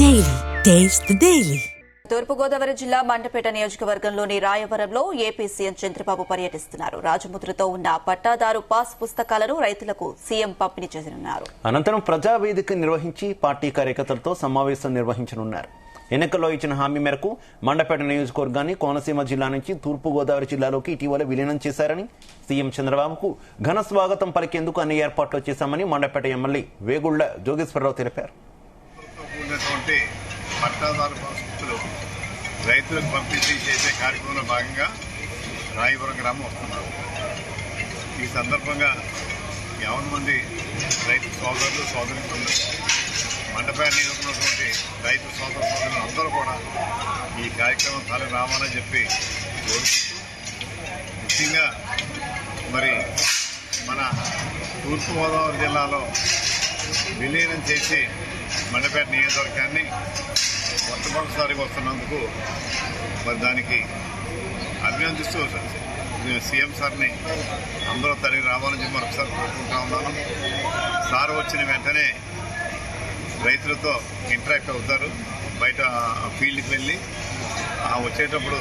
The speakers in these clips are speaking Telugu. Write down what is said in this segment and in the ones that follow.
Daily taste the daily. Thoorpu Godavari జిల్లా మండపేట నియోజకవర్గంలోని రాయవరంలో ఏపీ సీఎం చంద్రబాబు పర్యటిస్తున్నారు. రాజముద్రతో ఉన్న పట్టాదారు పాస్ పుస్తకాలను రైతులకు సీఎం పంపిణీ చేయనున్నారు. అనంతరం ప్రజావేదిక నిర్వహించి పార్టీ కార్యకర్తలతో సమావేశం నిర్వహించనున్నారు. ఎన్నికల్లో ఇచ్చిన హామీ మేరకు మండపేట నియోజకవర్గాన్ని కోనసీమ జిల్లా నుంచి తూర్పుగోదావరి జిల్లాలోకి ఇటీవల విలీనం చేశారని, సీఎం చంద్రబాబుకు ఘన స్వాగతం పలికేందుకు అన్ని ఏర్పాట్లు చేశామని మండపేట ఎమ్మెల్యే వేగుళ్ల జోగేశ్వరరావు తెలిపారు. పట్టాదారు పాస్బుక్లు రైతులకు పంపిణీ చేసే కార్యక్రమంలో భాగంగా రాయవరం గ్రామం వస్తున్నారు. ఈ సందర్భంగా 50 మంది రైతు సోదరులు సోదరులు మండపేట ఉన్నటువంటి రైతు సోదరులు అందరూ కూడా ఈ కార్యక్రమం తల రావాలని చెప్పి కోరుకుంటూ, ముఖ్యంగా మరి మన తూర్పుగోదావరి జిల్లాలో విలీనం చేసి మండపేట నియోజకవర్గాన్ని మొట్టమొదటిసారిగా వస్తున్నందుకు మరి దానికి అభినందిస్తూ సీఎం సార్ని అందరూ తరలి రావాలని చెప్పి మరొకసారి కోరుకుంటా ఉన్నాను. సార్ వచ్చిన వెంటనే రైతులతో ఇంటరాక్ట్ అవుతారు. బయట ఫీల్డ్కి వెళ్ళి వచ్చేటప్పుడు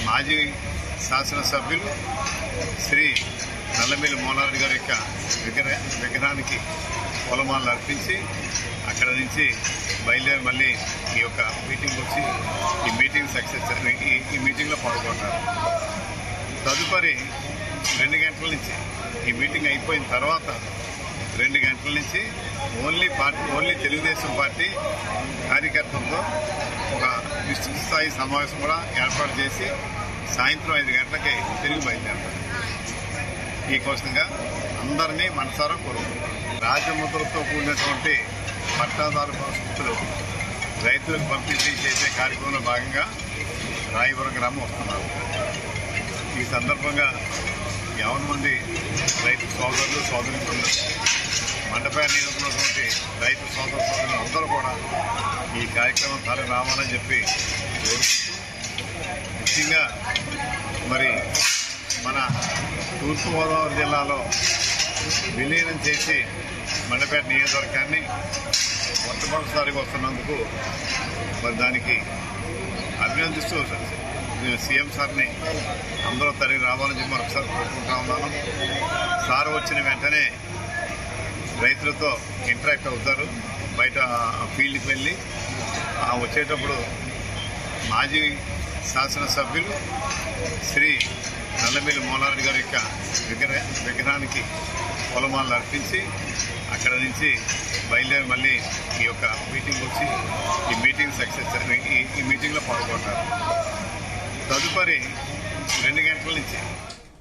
మాజీ శాసనసభ్యులు శ్రీ నల్లమిల్లి మోనారెడ్డి గారి యొక్క విగ్రహానికి పొలమాలను అర్పించి అక్కడ నుంచి బయలుదేరి మళ్ళీ ఈ యొక్క మీటింగ్ వచ్చి ఈ మీటింగ్ సక్సెస్ ఈ మీటింగ్లో పాల్గొంటారు. తదుపరి 2 గంటల నుంచి ఈ మీటింగ్ అయిపోయిన తర్వాత 2 గంటల నుంచి ఓన్లీ తెలుగుదేశం పార్టీ కార్యకర్తలతో ఒక విస్తృత స్థాయి సమావేశం కూడా ఏర్పాటు చేసి సాయంత్రం 5 గంటలకి తిరిగి బయలుదేరుతారు. ఈ కోసంగా అందరినీ మనసారా కోరుకుంటారు. రాజముద్రతో కూడినటువంటి పట్టాదారు పాస్బుక్లు రైతులకు పంపిణీ చేసే కార్యక్రమంలో భాగంగా రాయవరం గ్రామం వస్తున్నారు. ఈ సందర్భంగా 50 మంది రైతు సోదరులు సోదరులు మండపేట ఉన్నటువంటి రైతు సోదరులు అందరూ కూడా ఈ కార్యక్రమం తల రావాలని చెప్పి కోరుకుంటూ, ముఖ్యంగా మరి మన తూర్పుగోదావరి జిల్లాలో విలీనం చేసి మండపేట నియోజకవర్గాన్ని మొట్టమొదటిసారిగా వస్తున్నందుకు మరి దానికి అభినందిస్తూ సీఎం సార్ని అందరూ తరలి రావాలని చెప్పి మరొకసారి కోరుకుంటా ఉన్నాను. సార్ వచ్చిన వెంటనే రైతులతో ఇంటరాక్ట్ అవుతారు. బయట ఫీల్డ్కి వెళ్ళి వచ్చేటప్పుడు మాజీ శాసనసభ్యులు శ్రీ నల్లమిల్లి మోనారెడ్డి గారి యొక్క విగ్రహానికి పొలమాలను అర్పించి అక్కడ నుంచి బయలుదేరి మళ్ళీ ఈ యొక్క మీటింగ్ వచ్చి ఈ మీటింగ్ సక్సెస్ ఈ మీటింగ్లో పాల్గొంటారు. తదుపరి 2 గంటల నుంచి